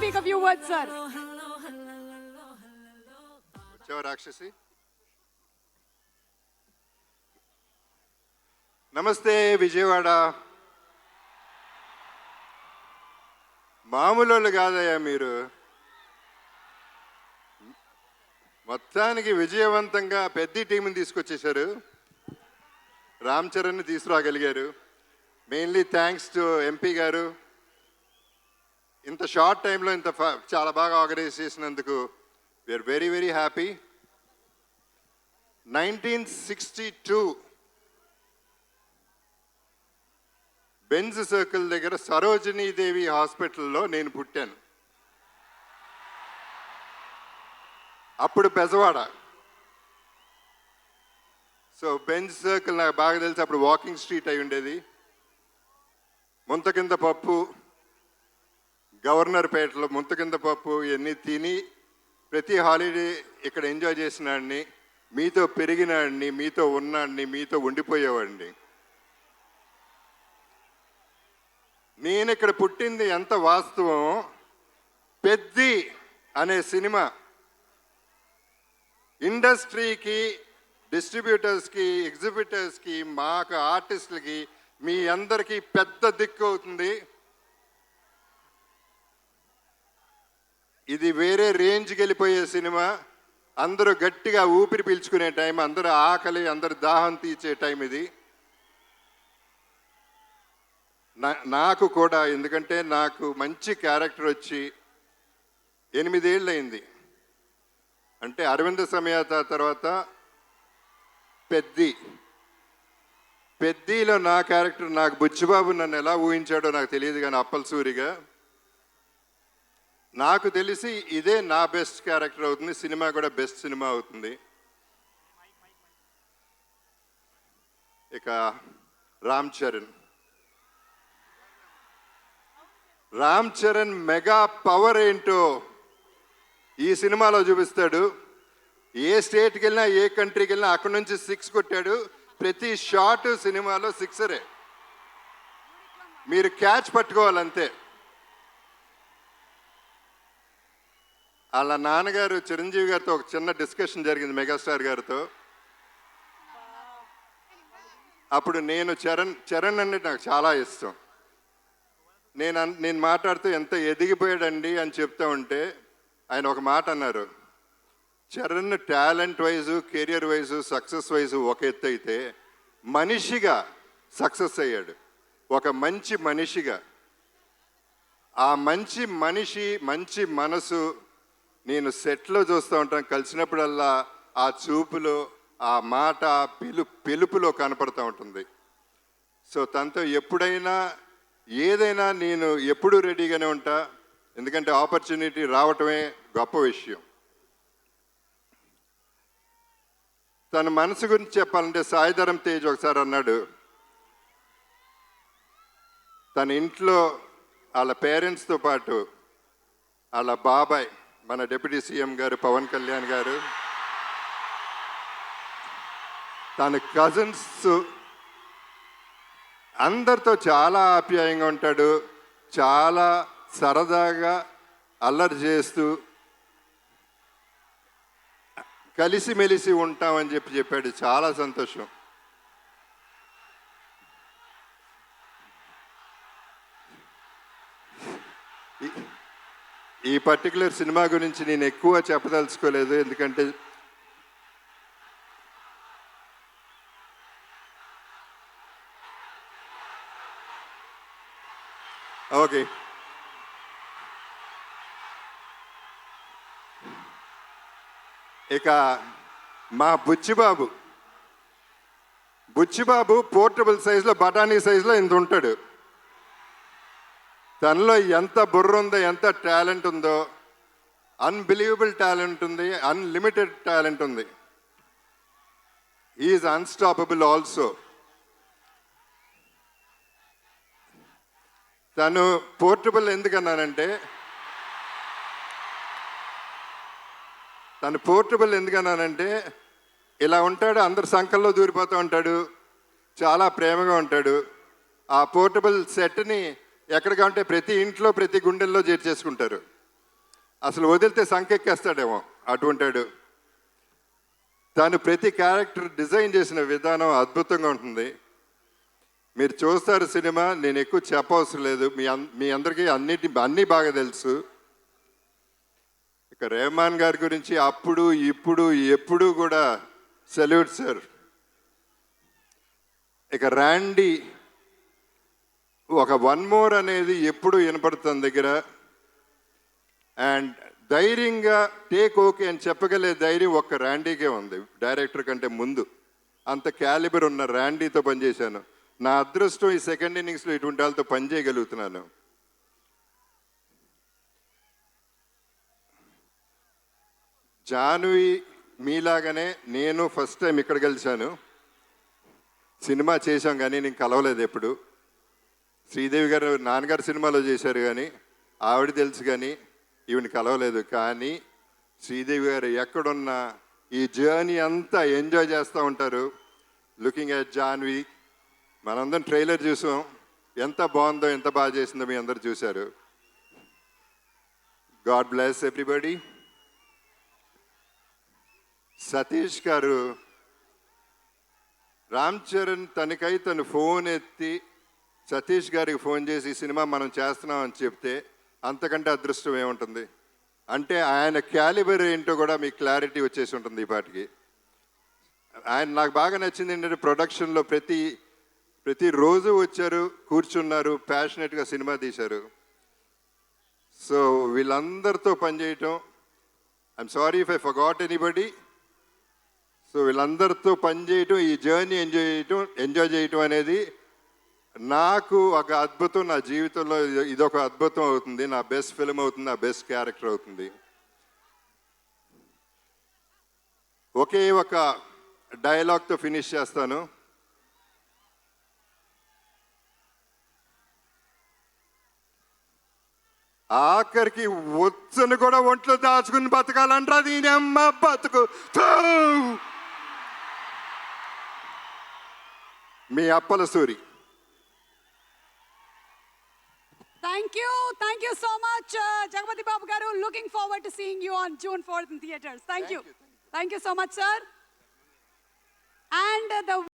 speak a few words, sir. వచ్చావా రాక్షసి? నమస్తే విజయవాడ. మామూలు వాళ్ళు కాదయ్యా మీరు. మొత్తానికి విజయవంతంగా పెద్ద టీంని తీసుకొచ్చేశారు. రామ్ చరణ్ని తీసుకురాగలిగారు. మెయిన్లీ థ్యాంక్స్ టు ఎంపీ గారు. ఇంత షార్ట్ టైంలో ఇంత చాలా బాగా ఆర్గనైజ్ చేసినందుకు we are very very. 1962 Benz circle దగ్గర సరోజినీదేవి హాస్పిటల్లో నేను పుట్టాను. అప్పుడు పెజవాడ. సో బెంజ్ సర్కిల్ నాకు బాగా తెలిసి అప్పుడు వాకింగ్ స్ట్రీట్ అయి ఉండేది. ముంత కింద పప్పు, గవర్నర్ పేటలో ముంత కింద పప్పు ఇవన్నీ తిని ప్రతి హాలిడే ఇక్కడ ఎంజాయ్ చేసినాడిని, మీతో పెరిగినాడిని, మీతో ఉన్నాడిని, మీతో ఉండిపోయేవాడిని. నేను ఇక్కడ పుట్టింది ఎంత వాస్తవం. పెద్ది అనే సినిమా ఇండస్ట్రీకి, డిస్ట్రిబ్యూటర్స్కి, ఎగ్జిబిటర్స్కి, మాకు ఆర్టిస్టులకి, మీ అందరికీ పెద్ద దిక్కు అవుతుంది. ఇది వేరే రేంజ్కి వెళ్ళిపోయే సినిమా. అందరూ గట్టిగా ఊపిరి పీల్చుకునే టైం, అందరూ ఆకలి, అందరు దాహం తీర్చే టైం ఇది. నాకు కూడా, ఎందుకంటే నాకు మంచి క్యారెక్టర్ వచ్చి 8 ఏళ్ళు అయింది. అంటే అరవింద సమేత తర్వాత పెద్దిలో నా క్యారెక్టర్, నాకు బుచ్చిబాబు నన్ను ఎలా ఊహించాడో నాకు తెలియదు, కానీ అప్పలసూరిగా నాకు తెలిసి ఇదే నా బెస్ట్ క్యారెక్టర్ అవుతుంది. సినిమా కూడా బెస్ట్ సినిమా అవుతుంది. ఇక రామ్ చరణ్ మెగా పవర్ ఏంటో ఈ సినిమాలో చూపిస్తాడు. ఏ స్టేట్కి వెళ్ళినా, ఏ కంట్రీకి వెళ్ళినా అక్కడి నుంచి 6 కొట్టాడు. ప్రతి షాట్ సినిమాలో 6రే. మీరు క్యాచ్ పట్టుకోవాలంతే. వాళ్ళ నాన్నగారు చిరంజీవి గారితో ఒక చిన్న డిస్కషన్ జరిగింది, మెగాస్టార్ గారితో. అప్పుడు నేను చరణ్ అంటే నాకు చాలా ఇష్టం. నేను మాట్లాడుతూ ఎంత ఎదిగిపోయాడండి అని చెప్తా ఉంటే ఆయన ఒక మాట అన్నారు. Charan talent wise, career wise, success wise ఒక ఎత్తు అయితే, మనిషిగా సక్సెస్ అయ్యాడు. ఒక మంచి మనిషిగా. ఆ మంచి మనిషి, మంచి మనసు నేను సెట్లో చూస్తూ ఉంటాను. కలిసినప్పుడల్లా ఆ చూపులో, ఆ మాట, పిలుపులో కనపడుతూ ఉంటుంది. సో తనతో ఎప్పుడైనా ఏదైనా నేను ఎప్పుడూ రెడీగానే ఉంటా. ఎందుకంటే ఆపర్చునిటీ రావటమే గొప్ప విషయం. తన మనసు గురించి చెప్పాలంటే సాయిధరం తేజ్ ఒకసారి అన్నాడు, తన ఇంట్లో వాళ్ళ పేరెంట్స్తో పాటు వాళ్ళ బాబాయ్, మన డిప్యూటీ సీఎం గారు పవన్ కళ్యాణ్ గారు, తన కజిన్స్ అందరితో చాలా ఆప్యాయంగా ఉంటాడు. చాలా సరదాగా అల్లరి చేస్తూ కలిసిమెలిసి ఉంటామని చెప్పాడు. చాలా సంతోషం. ఈ పర్టికులర్ సినిమా గురించి నేను ఎక్కువ చెప్పదలుచుకోలేదు, ఎందుకంటే ఓకే. ఇక మా బుచ్చిబాబు పోర్టబుల్ సైజులో, బఠానీ సైజులో ఇంత ఉంటాడు. తనలో ఎంత బుర్ర ఉందో, ఎంత టాలెంట్ ఉందో, అన్బిలీవబుల్ టాలెంట్ ఉంది, అన్లిమిటెడ్ టాలెంట్ ఉంది. Is unstoppable also. తను పోర్టబుల్ ఎందుకన్నానంటే, ఇలా ఉంటాడు, అందరు సంకల్లో దూరిపోతూ ఉంటాడు, చాలా ప్రేమగా ఉంటాడు. ఆ పోర్టబుల్ సెట్ని ఎక్కడికంటే ప్రతి ఇంట్లో, ప్రతి గుండెల్లో చేర్చేసుకుంటారు. అసలు వదిలితే సంకెక్కేస్తాడేమో అటువంటాడు. తను ప్రతి క్యారెక్టర్ డిజైన్ చేసిన విధానం అద్భుతంగా ఉంటుంది. మీరు చూస్తారు సినిమా, నేను ఎక్కువ చెప్పవసరం లేదు, మీ అందరికీ అన్నీ బాగా తెలుసు. ఇక రెహమాన్ గారి గురించి అప్పుడు ఇప్పుడు ఎప్పుడు కూడా సెల్యూట్ సార్. ఇక ర్యాండీ ఒక వన్ మోర్ అనేది ఎప్పుడు వినపడుతుంది దగ్గర. అండ్ ధైర్యంగా టేక్ ఓకే అని చెప్పగలే ధైర్యం ఒక్క ర్యాండీకే ఉంది డైరెక్టర్ కంటే ముందు. అంత క్యాలిబర్ ఉన్న ర్యాండీతో పనిచేశాను. నా అదృష్టం ఈ సెకండ్ ఇన్నింగ్స్లో ఇటువంటి వాళ్ళతో పనిచేయగలుగుతున్నాను. జాన్వి మీలాగానే నేను ఫస్ట్ టైం ఇక్కడ కలిశాను. సినిమా చేశాం కానీ నేను కలవలేదు ఎప్పుడు. శ్రీదేవి గారు నాన్నగారు సినిమాలో చేశారు కానీ ఆవిడ తెలుసు కానీ ఈవిని కలవలేదు. కానీ శ్రీదేవి గారు ఎక్కడున్నా ఈ జర్నీ అంతా ఎంజాయ్ చేస్తూ ఉంటారు. లుకింగ్ ఎట్ జాన్వి, మనందరం ట్రైలర్ చూసాం, ఎంత బాగుందో ఎంత బాగా చేసిందో మీ అందరు చూశారు. God bless everybody. సతీష్ గారు, రామ్ చరణ్ తను ఫోన్ ఎత్తి సతీష్ గారికి ఫోన్ చేసి ఈ సినిమా మనం చేస్తున్నాం అని చెప్తే అంతకంటే అదృష్టం ఏముంటుంది. అంటే ఆయన క్యాలిబర్ ఏంటో కూడా మీకు క్లారిటీ వచ్చేసి ఉంటుంది ఈ పాటికి. ఆయన నాకు బాగా నచ్చింది ఏంటంటే ప్రొడక్షన్లో ప్రతిరోజు వచ్చారు, కూర్చున్నారు, ప్యాషనెట్గా సినిమా తీశారు. సో వీళ్ళందరితో పనిచేయటం, I'm sorry if I forgot anybody. So వీళ్ళందరితో పనిచేయటం, ఈ జర్నీ ఎంజాయ్ చేయటం అనేది నాకు ఒక అద్భుతం. నా జీవితంలో ఇదొక అద్భుతం అవుతుంది. నా బెస్ట్ ఫిల్మ్ అవుతుంది, నా బెస్ట్ క్యారెక్టర్ అవుతుంది. ఒకే ఒక డైలాగ్తో ఫినిష్ చేస్తాను. ఆఖరికి వచ్చను కూడా ఒంట్లో దాచుకుని బతకాలంటారా దీని అమ్మ బతుకు. మీ Appala Suri. Thank you so much, Jagapati Babu garu. Looking forward to seeing you on June 4th in theaters. Thank you so much, sir. And the